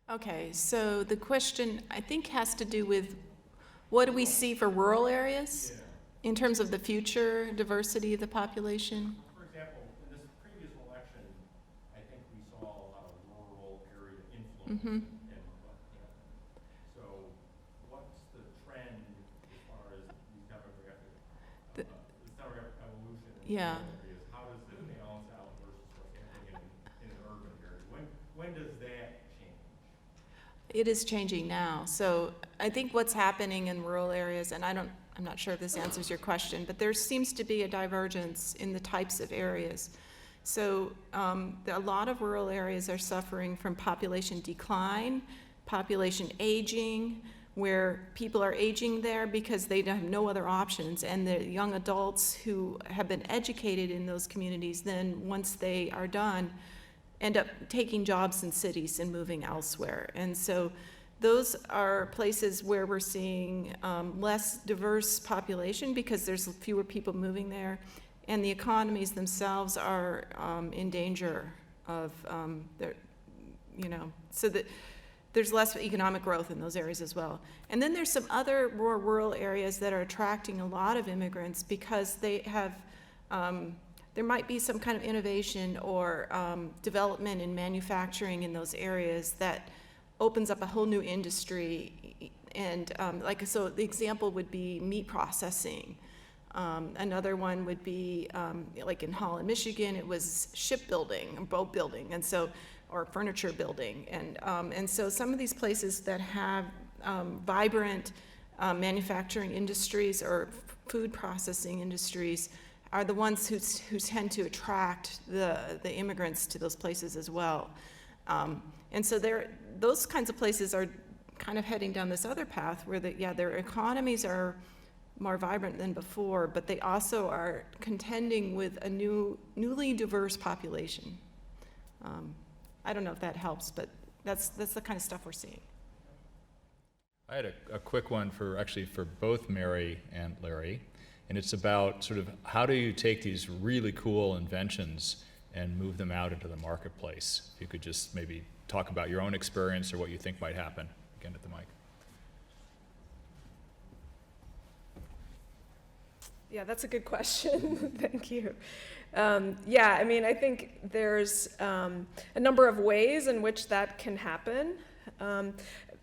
Okay, so the question, I think, has to do with what do we see for rural areas in terms of the future diversity of the population? For example, in this previous election, I think we saw a lot of rural area influence. Mm-hmm. So what's the trend as far as these demographic, The- this demographic evolution in Yeah. rural areas? How does it balance out versus what's happening in an urban area? When does that change? It is changing now. So I think what's happening in rural areas, and I'm not sure if this answers your question, but there seems to be a divergence in the types of areas. So a lot of rural areas are suffering from population decline, population aging, where people are aging there because they have no other options. And the young adults who have been educated in those communities, then once they are done, end up taking jobs in cities and moving elsewhere. And so those are places where we're seeing less diverse population because there's fewer people moving there, and the economies themselves are in danger of so that there's less economic growth in those areas as well. And then there's some other more rural areas that are attracting a lot of immigrants because they have there might be some kind of innovation or development in manufacturing in those areas that opens up a whole new industry. And so the example would be meat processing. Another one would be like in Holland, Michigan, it was shipbuilding, boat building, and so, or furniture building. And so some of these places that have vibrant manufacturing industries or food processing industries are the ones who tend to attract the immigrants to those places as well. And so those kinds of places are kind of heading down this other path where their economies are more vibrant than before, but they also are contending with a newly diverse population. I don't know if that helps, but that's the kind of stuff we're seeing. I had a quick one for both Mary and Larry. And it's about sort of how do you take these really cool inventions and move them out into the marketplace? If you could just maybe talk about your own experience or what you think might happen. Again, at the mic. Yeah, that's a good question. Thank you. I mean, I think there's a number of ways in which that can happen.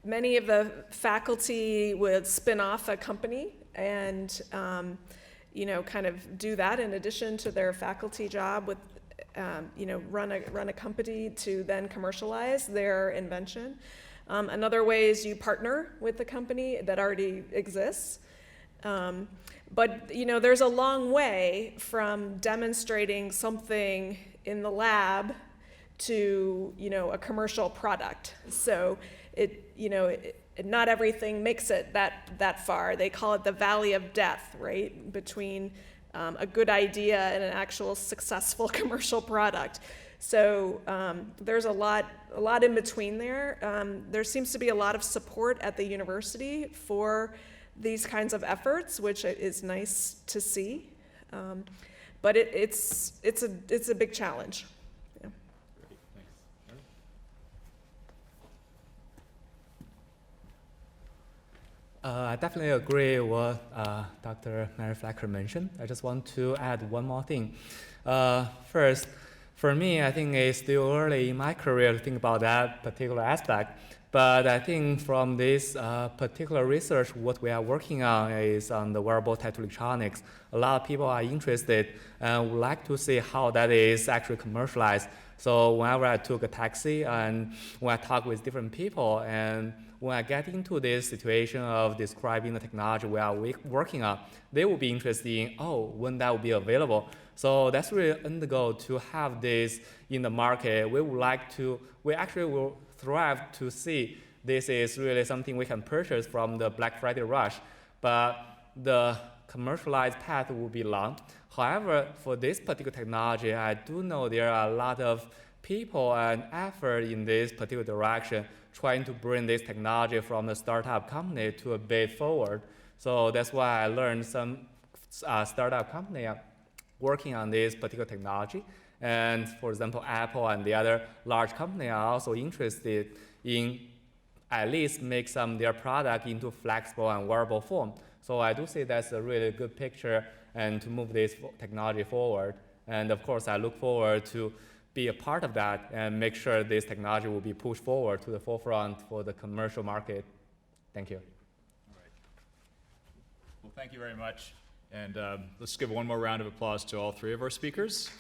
Many of the faculty would spin off a company and kind of do that in addition to their faculty job with run a company to then commercialize their invention. Another way is you partner with the company that already exists. But there's a long way from demonstrating something in the lab to a commercial product. So not everything makes it that far. They call it the valley of death, right? Between a good idea and an actual successful commercial product. So there's a lot in between there. There seems to be a lot of support at the university for these kinds of efforts, which is nice to see. But it's a big challenge. Yeah. Great, thanks. I definitely agree with what Dr. Mary Frecker mentioned. I just want to add one more thing. First, for me, I think it's still early in my career to think about that particular aspect. But I think from this particular research, what we are working on is on the wearable type electronics. A lot of people are interested and would like to see how that is actually commercialized. So whenever I took a taxi and when I talk with different people and when I get into this situation of describing the technology we are working on, they will be interested in, when that will be available. So that's really the goal, to have this in the market. We actually will thrive to see this is really something we can purchase from the Black Friday rush, but the commercialized path will be long. However, for this particular technology, I do know there are a lot of people and effort in this particular direction, trying to bring this technology from the startup company to a bit forward. So that's why I learned some startup company are working on this particular technology. And for example, Apple and the other large companies are also interested in at least make some their product into flexible and wearable form. So I do see that's a really good picture and to move this technology forward. And of course, I look forward to be a part of that and make sure this technology will be pushed forward to the forefront for the commercial market. Thank you. All right. Well, thank you very much. And let's give one more round of applause to all three of our speakers.